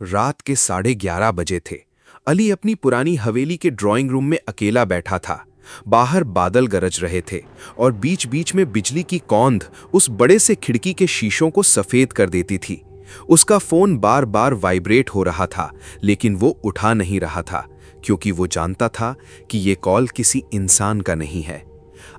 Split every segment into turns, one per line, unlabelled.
रात के 11:30 बजे थे। अली अपनी पुरानी हवेली के ड्राइंग रूम में अकेला बैठा था। बाहर बादल गरज रहे थे और बीच बीच में बिजली की कौंध उस बड़े से खिड़की के शीशों को सफेद कर देती थी। उसका फोन बार बार वाइब्रेट हो रहा था, लेकिन वो उठा नहीं रहा था, क्योंकि वो जानता था कि ये कॉल किसी इंसान का नहीं है।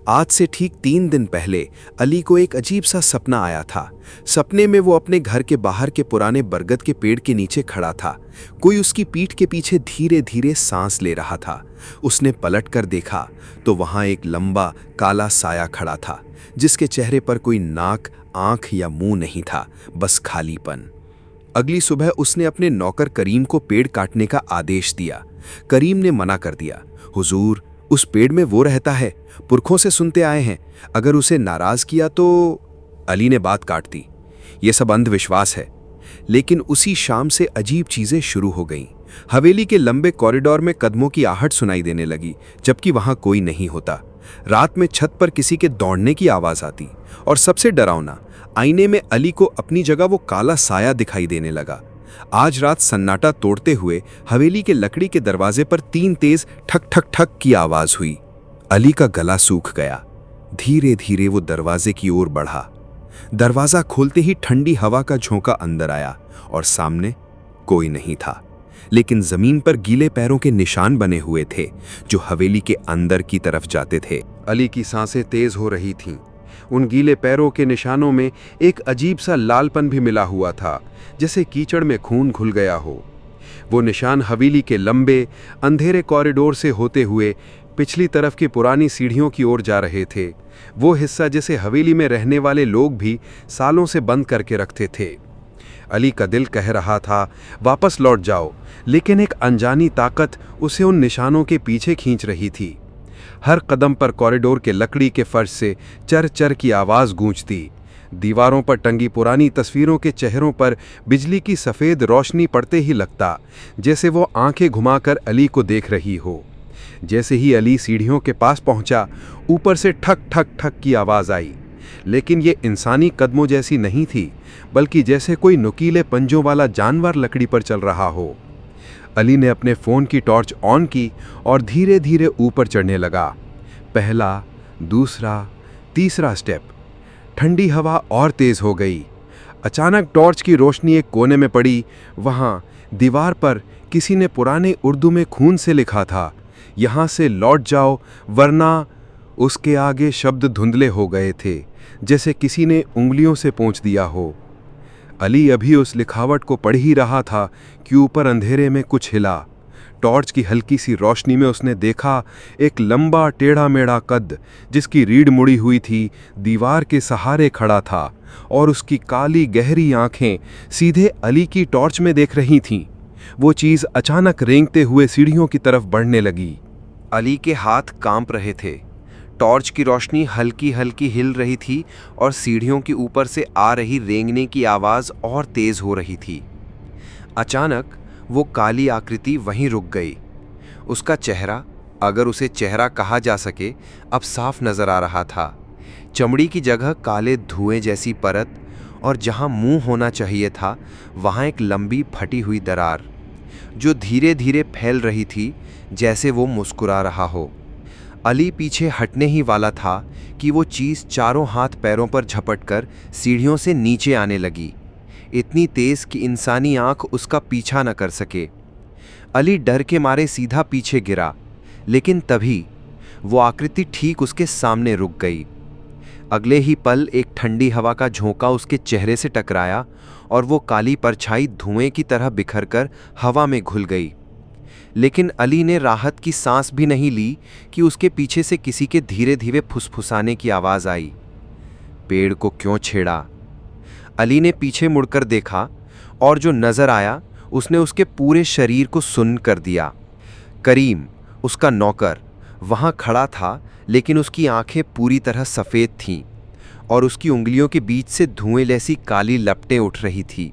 आज से ठीक 3 दिन पहले अली को एक अजीब सा सपना आया था। सपने में वो अपने घर के बाहर के पुराने बरगद के पेड़ के नीचे खड़ा था। कोई उसकी पीठ के पीछे धीरे धीरे सांस ले रहा था। उसने पलट कर देखा तो वहां एक लंबा काला साया खड़ा था, जिसके चेहरे पर कोई नाक, आंख या मुंह नहीं था, बस खालीपन। अगली सुबह उसने अपने नौकर करीम को पेड़ काटने का आदेश दिया। करीम ने मना कर दिया। हुजूर, उस पेड़ में वो रहता है, पुरखों से सुनते आए हैं, अगर उसे नाराज किया तो। अली ने बात काट दी। ये सब अंधविश्वास है। लेकिन उसी शाम से अजीब चीजें शुरू हो गईं। हवेली के लंबे कॉरिडोर में कदमों की आहट सुनाई देने लगी, जबकि वहां कोई नहीं होता। रात में छत पर किसी के दौड़ने की आवाज आती, और सबसे डरावना, आईने में अली को अपनी जगह वो काला साया दिखाई देने लगा। आज रात सन्नाटा तोड़ते हुए हवेली के लकड़ी के दरवाजे पर 3 तेज ठक ठक ठक की आवाज हुई। अली का गला सूख गया। धीरे धीरे वो दरवाजे की ओर बढ़ा। दरवाजा खोलते ही ठंडी हवा का झोंका अंदर आया, और सामने कोई नहीं था, लेकिन जमीन पर गीले पैरों के निशान बने हुए थे, जो हवेली के अंदर की तरफ जाते थे। अली की सांसें तेज हो रही थीं। उन गीले पैरों के निशानों में एक अजीब सा लालपन भी मिला हुआ था, जैसे कीचड़ में खून घुल गया हो। वो निशान हवेली के लंबे अंधेरे कॉरिडोर से होते हुए पिछली तरफ की पुरानी सीढ़ियों की ओर जा रहे थे। वो हिस्सा जिसे हवेली में रहने वाले लोग भी सालों से बंद करके रखते थे। अली का दिल कह रहा था, वापस लौट जाओ, लेकिन एक अनजानी ताकत उसे उन निशानों के पीछे खींच रही थी। हर कदम पर कॉरिडोर के लकड़ी के फर्श से चर चर की आवाज़ गूंजती। दीवारों पर टंगी पुरानी तस्वीरों के चेहरों पर बिजली की सफ़ेद रोशनी पड़ते ही लगता, जैसे वो आंखें घुमाकर अली को देख रही हो। जैसे ही अली सीढ़ियों के पास पहुंचा, ऊपर से ठक ठक ठक की आवाज़ आई, लेकिन ये इंसानी कदमों जैसी नहीं थी, बल्कि जैसे कोई नुकीले पंजों वाला जानवर लकड़ी पर चल रहा हो। अली ने अपने फ़ोन की टॉर्च ऑन की और धीरे धीरे ऊपर चढ़ने लगा। पहला, दूसरा, तीसरा स्टेप। ठंडी हवा और तेज़ हो गई। अचानक टॉर्च की रोशनी एक कोने में पड़ी। वहाँ दीवार पर किसी ने पुराने उर्दू में खून से लिखा था, यहाँ से लौट जाओ वरना। उसके आगे शब्द धुंधले हो गए थे, जैसे किसी ने उंगलियों से पोंछ दिया हो। अली अभी उस लिखावट को पढ़ ही रहा था कि ऊपर अंधेरे में कुछ हिला। टॉर्च की हल्की सी रोशनी में उसने देखा एक लंबा टेढ़ा मेढ़ा कद, जिसकी रीढ़ मुड़ी हुई थी, दीवार के सहारे खड़ा था, और उसकी काली गहरी आंखें सीधे अली की टॉर्च में देख रही थीं। वो चीज़ अचानक रेंगते हुए सीढ़ियों की तरफ बढ़ने लगी। अली के हाथ कांप रहे थे। टॉर्च की रोशनी हल्की हल्की हिल रही थी, और सीढ़ियों के ऊपर से आ रही रेंगने की आवाज़ और तेज़ हो रही थी। अचानक वो काली आकृति वहीं रुक गई। उसका चेहरा, अगर उसे चेहरा कहा जा सके, अब साफ नज़र आ रहा था। चमड़ी की जगह काले धुएं जैसी परत, और जहां मुंह होना चाहिए था, वहां एक लंबी फटी हुई दरार, जो धीरे धीरे फैल रही थी, जैसे वो मुस्कुरा रहा हो। अली पीछे हटने ही वाला था कि वो चीज़ चारों हाथ पैरों पर झपटकर सीढ़ियों से नीचे आने लगी, इतनी तेज़ कि इंसानी आंख उसका पीछा न कर सके। अली डर के मारे सीधा पीछे गिरा, लेकिन तभी वो आकृति ठीक उसके सामने रुक गई। अगले ही पल एक ठंडी हवा का झोंका उसके चेहरे से टकराया, और वो काली परछाई धुएं की तरह बिखरकर हवा में घुल गई। लेकिन अली ने राहत की सांस भी नहीं ली कि उसके पीछे से किसी के धीरे धीरे फुसफुसाने की आवाज़ आई, पेड़ को क्यों छेड़ा? अली ने पीछे मुड़कर देखा, और जो नज़र आया उसने उसके पूरे शरीर को सुन्न कर दिया। करीम, उसका नौकर, वहाँ खड़ा था, लेकिन उसकी आंखें पूरी तरह सफ़ेद थीं, और उसकी उंगलियों के बीच से धुएं जैसी काली लपटें उठ रही थी।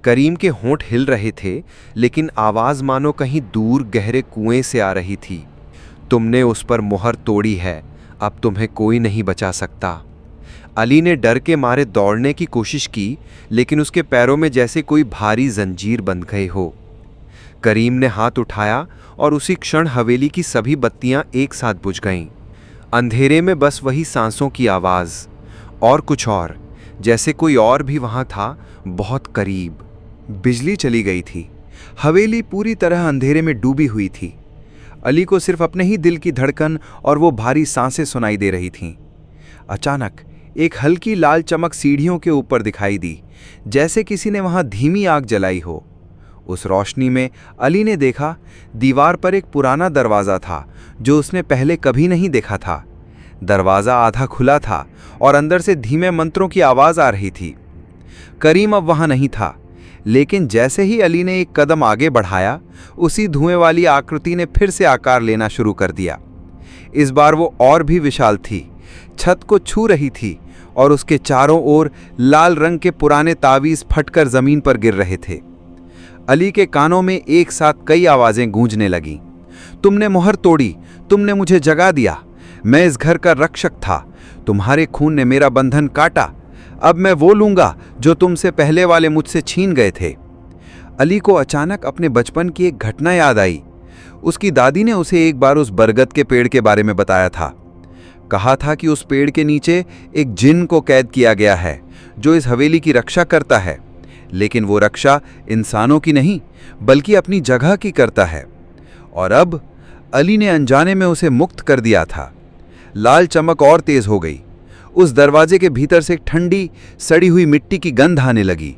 करीम के होंठ हिल रहे थे, लेकिन आवाज़ मानो कहीं दूर गहरे कुएं से आ रही थी। तुमने उस पर मुहर तोड़ी है, अब तुम्हें कोई नहीं बचा सकता।
अली ने डर के मारे दौड़ने की कोशिश की, लेकिन उसके पैरों में जैसे कोई भारी जंजीर बंध गए हो। करीम ने हाथ उठाया और उसी क्षण हवेली की सभी बत्तियां एक साथ बुझ गईं। अंधेरे में बस वही सांसों की आवाज और कुछ और, जैसे कोई और भी वहां था, बहुत करीब।
बिजली चली गई थी। हवेली पूरी तरह अंधेरे में डूबी हुई थी। अली को सिर्फ अपने ही दिल की धड़कन और वो भारी सांसें सुनाई दे रही थीं। अचानक एक हल्की लाल चमक सीढ़ियों के ऊपर दिखाई दी, जैसे किसी ने वहां धीमी आग जलाई हो। उस रोशनी में अली ने देखा दीवार पर एक पुराना दरवाज़ा था जो उसने पहले कभी नहीं देखा था। दरवाज़ा आधा खुला था और अंदर से धीमे मंत्रों की आवाज़ आ रही थी। करीम अब वहां नहीं था, लेकिन जैसे ही अली ने एक कदम आगे बढ़ाया, उसी धुएं वाली आकृति ने फिर से आकार लेना शुरू कर दिया। इस बार वो और भी विशाल थी, छत को छू रही थी और उसके चारों ओर लाल रंग के पुराने तावीज़ फटकर ज़मीन पर गिर रहे थे। अली के कानों में एक साथ कई आवाज़ें गूंजने लगीं। तुमने मोहर तोड़ी, तुमने मुझे जगा दिया, मैं इस घर का रक्षक था, तुम्हारे खून ने मेरा बंधन काटा, अब मैं वो लूंगा जो तुमसे पहले वाले मुझसे छीन गए थे। अली को अचानक अपने बचपन की एक घटना याद आई। उसकी दादी ने उसे एक बार उस बरगद के पेड़ के बारे में बताया था। कहा था कि उस पेड़ के नीचे एक जिन को कैद किया गया है जो इस हवेली की रक्षा करता है, लेकिन वो रक्षा इंसानों की नहीं बल्कि अपनी जगह की करता है। और अब अली ने अनजाने में उसे मुक्त कर दिया था। लाल चमक और तेज हो गई। उस दरवाजे के भीतर से एक ठंडी सड़ी हुई मिट्टी की गंध आने लगी।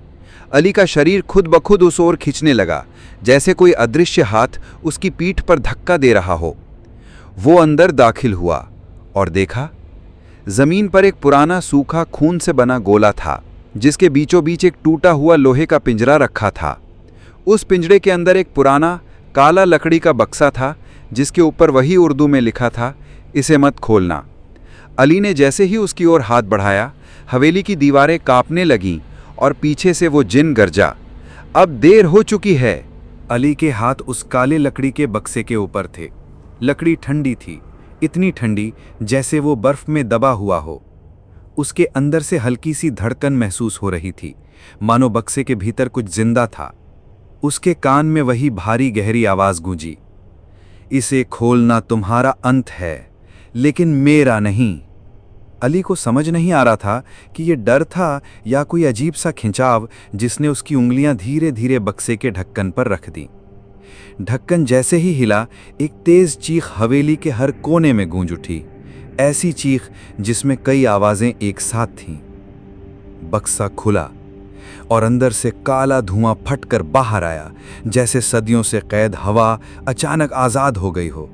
अली का शरीर खुद ब खुद उस ओर खींचने लगा, जैसे कोई अदृश्य हाथ उसकी पीठ पर धक्का दे रहा हो। वो अंदर दाखिल हुआ और देखा जमीन पर एक पुराना सूखा खून से बना गोला था, जिसके बीचों बीच एक टूटा हुआ लोहे का पिंजरा रखा था। उस पिंजरे के अंदर एक पुराना काला लकड़ी का बक्सा था, जिसके ऊपर वही उर्दू में लिखा था, इसे मत खोलना। अली ने जैसे ही उसकी ओर हाथ बढ़ाया, हवेली की दीवारें कांपने लगीं और पीछे से वो जिन गरजा, अब देर हो चुकी है।
अली के हाथ उस काले लकड़ी के बक्से के ऊपर थे। लकड़ी ठंडी थी, इतनी ठंडी जैसे वो बर्फ में दबा हुआ हो। उसके अंदर से हल्की सी धड़कन महसूस हो रही थी, मानो बक्से के भीतर कुछ जिंदा था। उसके कान में वही भारी गहरी आवाज गूंजी, इसे खोलना तुम्हारा अंत है, लेकिन मेरा नहीं। अली को समझ नहीं आ रहा था कि यह डर था या कोई अजीब सा खिंचाव जिसने उसकी उंगलियां धीरे धीरे बक्से के ढक्कन पर रख दी। ढक्कन जैसे ही हिला, एक तेज चीख हवेली के हर कोने में गूंज उठी, ऐसी चीख जिसमें कई आवाजें एक साथ थीं। बक्सा खुला और अंदर से काला धुआं फटकर बाहर आया, जैसे सदियों से कैद हवा अचानक आजाद हो गई हो।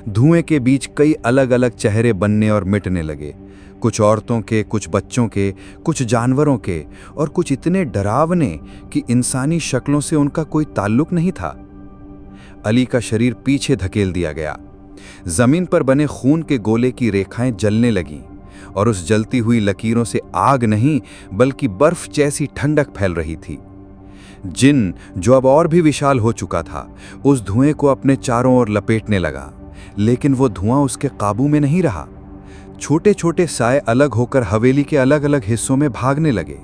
धुएं के बीच कई अलग अलग चेहरे बनने और मिटने लगे, कुछ औरतों के, कुछ बच्चों के, कुछ जानवरों के, और कुछ इतने डरावने कि इंसानी शक्लों से उनका कोई ताल्लुक नहीं था। अली का शरीर पीछे धकेल दिया गया। जमीन पर बने खून के गोले की रेखाएं जलने लगीं और उस जलती हुई लकीरों से आग नहीं बल्कि बर्फ जैसी ठंडक फैल रही थी। जिन, जो अब और भी विशाल हो चुका था, उस धुएं को अपने चारों ओर लपेटने लगा, लेकिन वो धुआं उसके काबू में नहीं रहा। छोटे छोटे साए अलग होकर हवेली के अलग अलग हिस्सों में भागने लगे।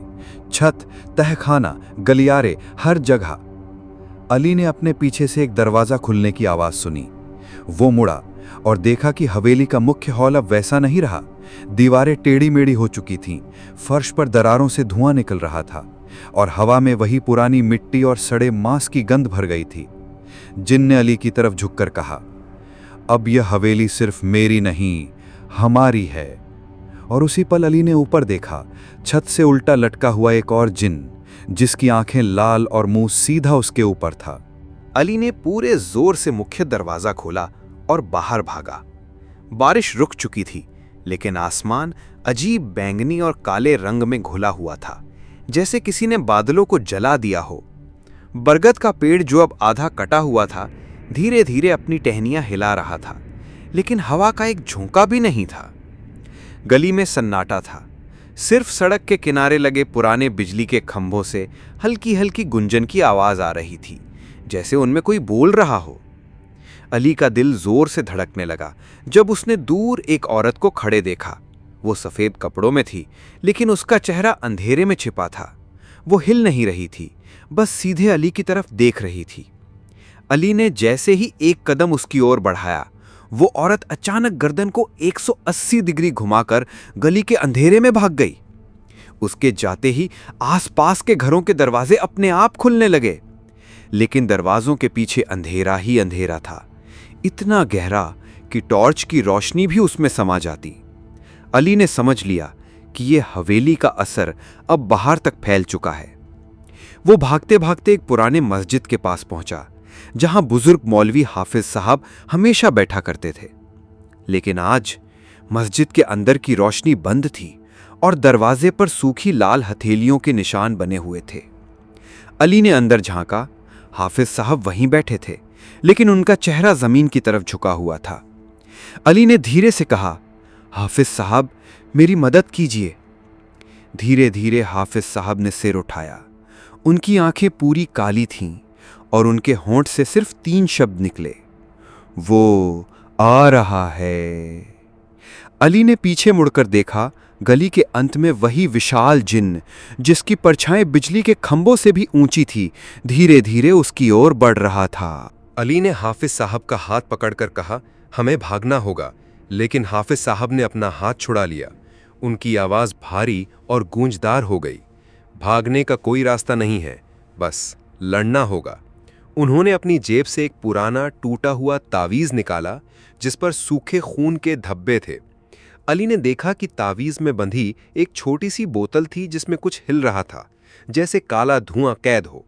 छत, तहखाना, गलियारे, हर जगह। अली ने अपने पीछे से एक दरवाजा खुलने की आवाज सुनी। वो मुड़ा और देखा कि हवेली का मुख्य हॉल अब वैसा नहीं रहा। दीवारें टेढ़ी मेढ़ी हो चुकी थीं, फर्श पर दरारों से धुआं निकल रहा था और हवा में वही पुरानी मिट्टी और सड़े मांस की गंध भर गई थी। जिन ने अली की तरफ झुककर कहा, अब यह हवेली सिर्फ मेरी नहीं, हमारी है। और उसी पल अली ने ऊपर देखा, छत से उल्टा लटका हुआ एक और जिन, जिसकी आंखें लाल और मुंह सीधा उसके ऊपर था।
अली ने पूरे जोर से मुख्य दरवाजा खोला और बाहर भागा। बारिश रुक चुकी थी, लेकिन आसमान अजीब बैंगनी और काले रंग में घुला हुआ था, जैसे किसी ने बादलों को जला दिया हो। बरगद का पेड़, जो अब आधा कटा हुआ था, धीरे धीरे अपनी टहनियां हिला रहा था, लेकिन हवा का एक झोंका भी नहीं था। गली में सन्नाटा था, सिर्फ सड़क के किनारे लगे पुराने बिजली के खंभों से हल्की हल्की गुंजन की आवाज आ रही थी, जैसे उनमें कोई बोल रहा हो। अली का दिल जोर से धड़कने लगा जब उसने दूर एक औरत को खड़े देखा। वो सफेद कपड़ों में थी, लेकिन उसका चेहरा अंधेरे में छिपा था। वो हिल नहीं रही थी, बस सीधे अली की तरफ देख रही थी। अली ने जैसे ही एक कदम उसकी ओर बढ़ाया, वो औरत अचानक गर्दन को 180 डिग्री घुमाकर गली के अंधेरे में भाग गई। उसके जाते ही आसपास के घरों के दरवाजे अपने आप खुलने लगे, लेकिन दरवाजों के पीछे अंधेरा ही अंधेरा था, इतना गहरा कि टॉर्च की रोशनी भी उसमें समा जाती। अली ने समझ लिया कि यह हवेली का असर अब बाहर तक फैल चुका है। वो भागते भागते एक पुराने मस्जिद के पास पहुंचा, जहां बुजुर्ग मौलवी हाफिज साहब हमेशा बैठा करते थे। लेकिन आज मस्जिद के अंदर की रोशनी बंद थी और दरवाजे पर सूखी लाल हथेलियों के निशान बने हुए थे। अली ने अंदर झांका। हाफिज साहब वहीं बैठे थे, लेकिन उनका चेहरा जमीन की तरफ झुका हुआ था। अली ने धीरे से कहा, हाफिज साहब, मेरी मदद कीजिए। धीरे धीरे हाफिज साहब ने सिर उठाया। उनकी आंखें पूरी काली थीं और उनके होंठ से सिर्फ 3 शब्द निकले, वो आ रहा है। अली ने पीछे मुड़कर देखा। गली के अंत में वही विशाल जिन्न, जिसकी परछाई बिजली के खंभों से भी ऊंची थी, धीरे धीरे उसकी ओर बढ़ रहा था।
अली ने हाफिज साहब का हाथ पकड़कर कहा, हमें भागना होगा, लेकिन हाफिज साहब ने अपना हाथ छुड़ा लिया। उनकी आवाज़ भारी और गूंजदार हो गई। भागने का कोई रास्ता नहीं है, बस लड़ना होगा। उन्होंने अपनी जेब से एक पुराना टूटा हुआ तावीज़ निकाला, जिस पर सूखे खून के धब्बे थे। अली ने देखा कि तावीज़ में बंधी एक छोटी सी बोतल थी, जिसमें कुछ हिल रहा था, जैसे काला धुआं कैद हो।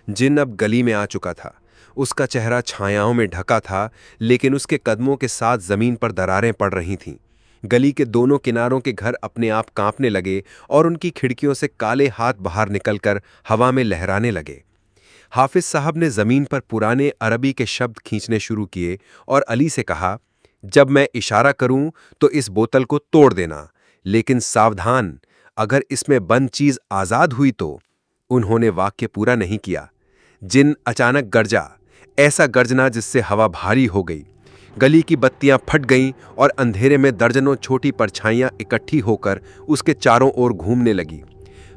जिन्न अब गली में आ चुका था। उसका चेहरा छायाओं में ढका था, लेकिन उसके कदमों के साथ जमीन पर दरारें पड़ रही थीं। गली के दोनों किनारों के घर अपने आप कांपने लगे और उनकी खिड़कियों से काले हाथ बाहर निकलकर हवा में लहराने लगे। हाफिज साहब ने जमीन पर पुराने अरबी के शब्द खींचने शुरू किए और अली से कहा, जब मैं इशारा करूं तो इस बोतल को तोड़ देना, लेकिन सावधान, अगर इसमें बंद चीज आजाद हुई तो। उन्होंने वाक्य पूरा नहीं किया। जिन्न अचानक गरजा, ऐसा गर्जना जिससे हवा भारी हो गई। गली की बत्तियां फट गईं और अंधेरे में दर्जनों छोटी परछाइयां इकट्ठी होकर उसके चारों ओर घूमने लगी।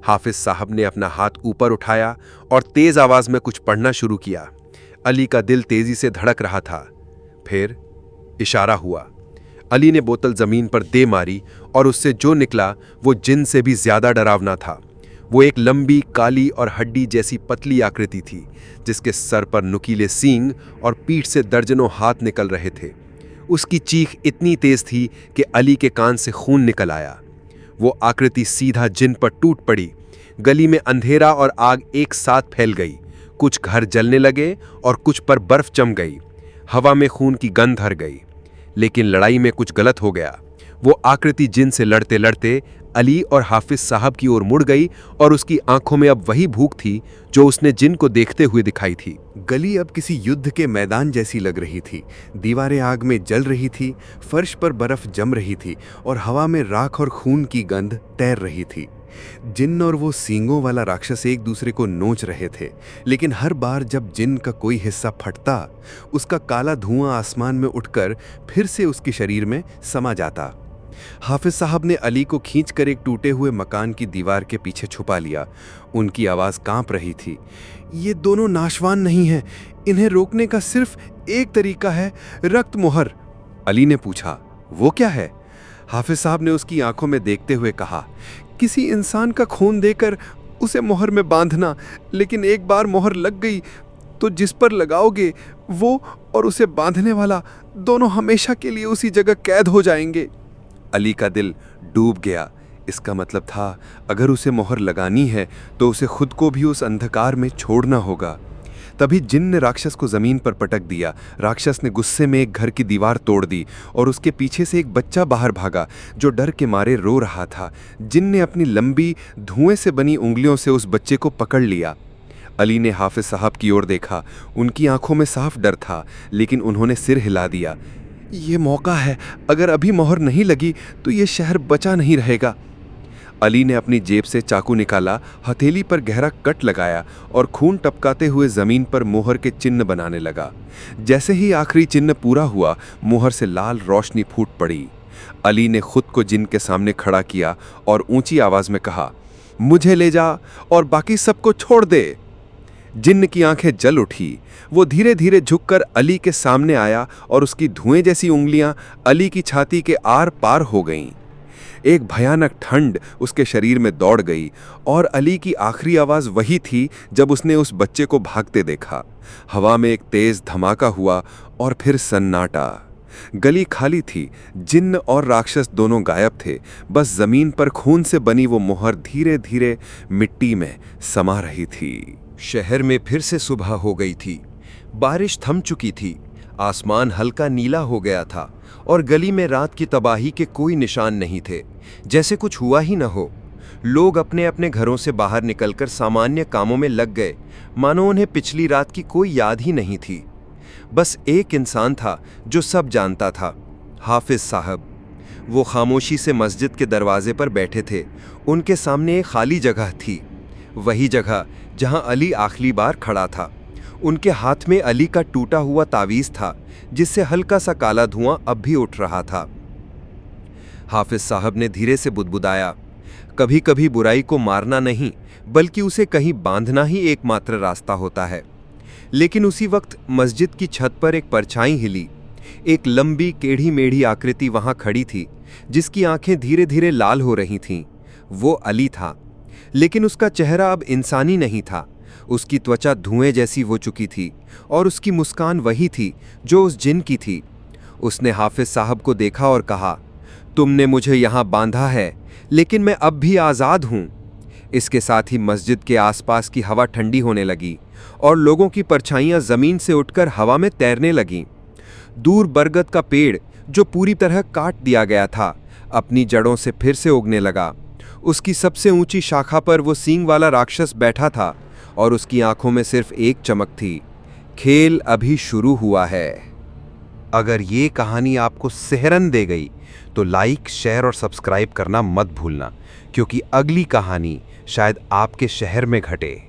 हाफिज साहब ने अपना हाथ ऊपर उठाया और तेज आवाज में कुछ पढ़ना शुरू किया। अली का दिल तेजी से धड़क रहा था। फिर इशारा हुआ। अली ने बोतल जमीन पर दे मारी और उससे जो निकला वो जिन्न से भी ज्यादा डरावना था। वो एक लंबी, काली और हड्डी जैसी पतली आकृति थी, जिसके सर पर नुकीले सींग और पीठ से दर्जनों हाथ निकल रहे थे। उसकी चीख इतनी तेज थी कि अली के कान से खून निकल आया। वो आकृति सीधा जिन्न पर टूट पड़ी। गली में अंधेरा और आग एक साथ फैल गई। कुछ घर जलने लगे और कुछ पर बर्फ जम गई। हवा में खून की गंध भर गई। लेकिन लड़ाई में कुछ गलत हो गया। वो आकृति जिन्न से लड़ते लड़ते अली और हाफिज साहब की ओर मुड़ गई और उसकी आंखों में अब वही भूख थी जो उसने जिन्न को देखते हुए दिखाई थी।
गली अब किसी युद्ध के मैदान जैसी लग रही थी। दीवारें आग में जल रही थी, फर्श पर बर्फ जम रही थी और हवा में राख और खून की गंध तैर रही थी। जिन्न और वो सींगों वाला राक्षस एक दूसरे को नोच रहे थे, लेकिन हर बार जब जिन्न का कोई हिस्सा फटता, उसका काला धुआं आसमान में उठकर फिर से उसके शरीर में समा जाता। हाफिज साहब ने अली को खींचकर एक टूटे हुए मकान की दीवार के पीछे छुपा लिया। उनकी आवाज कांप रही थी। ये दोनों नाशवान नहीं हैं। इन्हें रोकने का सिर्फ एक तरीका है, रक्त मोहर। अली ने पूछा, वो क्या है? हाफिज साहब ने उसकी आंखों में देखते हुए कहा, किसी इंसान का खून देकर उसे मोहर में बांधना, लेकिन एक बार मोहर लग गई तो जिस पर लगाओगे वो और उसे बांधने वाला दोनों हमेशा के लिए उसी जगह कैद हो जाएंगे। अली का दिल डूब गया। इसका मतलब था, अगर उसे मोहर लगानी है तो उसे खुद को भी उस अंधकार में छोड़ना होगा। तभी जिन्न ने राक्षस को जमीन पर पटक दिया। राक्षस ने गुस्से में एक घर की दीवार तोड़ दी और उसके पीछे से एक बच्चा बाहर भागा जो डर के मारे रो रहा था। जिन्न ने अपनी लंबी, धुएं से बनी उंगलियों से उस बच्चे को पकड़ लिया। अली ने हाफिज साहब की ओर देखा। उनकी आंखों में साफ डर था, लेकिन उन्होंने सिर हिला दिया। ये मौका है, अगर अभी मोहर नहीं लगी तो ये शहर बचा नहीं रहेगा। अली ने अपनी जेब से चाकू निकाला, हथेली पर गहरा कट लगाया और खून टपकाते हुए जमीन पर मोहर के चिन्ह बनाने लगा। जैसे ही आखिरी चिन्ह पूरा हुआ, मोहर से लाल रोशनी फूट पड़ी।
अली ने खुद को जिन के सामने खड़ा किया और ऊंची आवाज में कहा, मुझे ले जा और बाकी सबको छोड़ दे। जिन्न की आंखें जल उठी। वो धीरे धीरे झुककर अली के सामने आया और उसकी धुएं जैसी उंगलियां अली की छाती के आर पार हो गईं। एक भयानक ठंड उसके शरीर में दौड़ गई और अली की आखिरी आवाज वही थी जब उसने उस बच्चे को भागते देखा। हवा में एक तेज धमाका हुआ और फिर सन्नाटा। गली खाली थी। जिन्न और राक्षस दोनों गायब थे। बस जमीन पर खून से बनी वो मोहर धीरे धीरे मिट्टी में समा रही थी।
शहर में फिर से सुबह हो गई थी। बारिश थम चुकी थी। आसमान हल्का नीला हो गया था और गली में रात की तबाही के कोई निशान नहीं थे, जैसे कुछ हुआ ही न हो। लोग अपने अपने घरों से बाहर निकलकर सामान्य कामों में लग गए, मानो उन्हें पिछली रात की कोई याद ही नहीं थी। बस एक इंसान था जो सब जानता था, हाफिज साहब। वो खामोशी से मस्जिद के दरवाजे पर बैठे थे। उनके सामने एक खाली जगह थी, वही जगह जहां अली आखिरी बार खड़ा था। उनके हाथ में अली का टूटा हुआ तावीज़ था, जिससे हल्का सा काला धुआं अब भी उठ रहा था। हाफिज साहब ने धीरे से बुदबुदाया, कभी कभी बुराई को मारना नहीं, बल्कि उसे कहीं बांधना ही एकमात्र रास्ता होता है। लेकिन उसी वक्त मस्जिद की छत पर एक परछाई हिली। एक लंबी टेढ़ी मेढ़ी आकृति वहां खड़ी थी, जिसकी आंखें धीरे धीरे लाल हो रही थीं। वो अली था, लेकिन उसका चेहरा अब इंसानी नहीं था। उसकी त्वचा धुएं जैसी हो चुकी थी और उसकी मुस्कान वही थी जो उस जिन की थी। उसने हाफिज साहब को देखा और कहा, तुमने मुझे यहाँ बांधा है, लेकिन मैं अब भी आज़ाद हूँ। इसके साथ ही मस्जिद के आसपास की हवा ठंडी होने लगी और लोगों की परछाइयाँ ज़मीन से उठकर हवा में तैरने लगीं। दूर बरगद का पेड़, जो पूरी तरह काट दिया गया था, अपनी जड़ों से फिर से उगने लगा। उसकी सबसे ऊंची शाखा पर वो सींग वाला राक्षस बैठा था और उसकी आंखों में सिर्फ एक चमक थी, खेल अभी शुरू हुआ है।
अगर ये कहानी आपको सेहरन दे गई तो लाइक, शेयर और सब्सक्राइब करना मत भूलना, क्योंकि अगली कहानी शायद आपके शहर में घटे।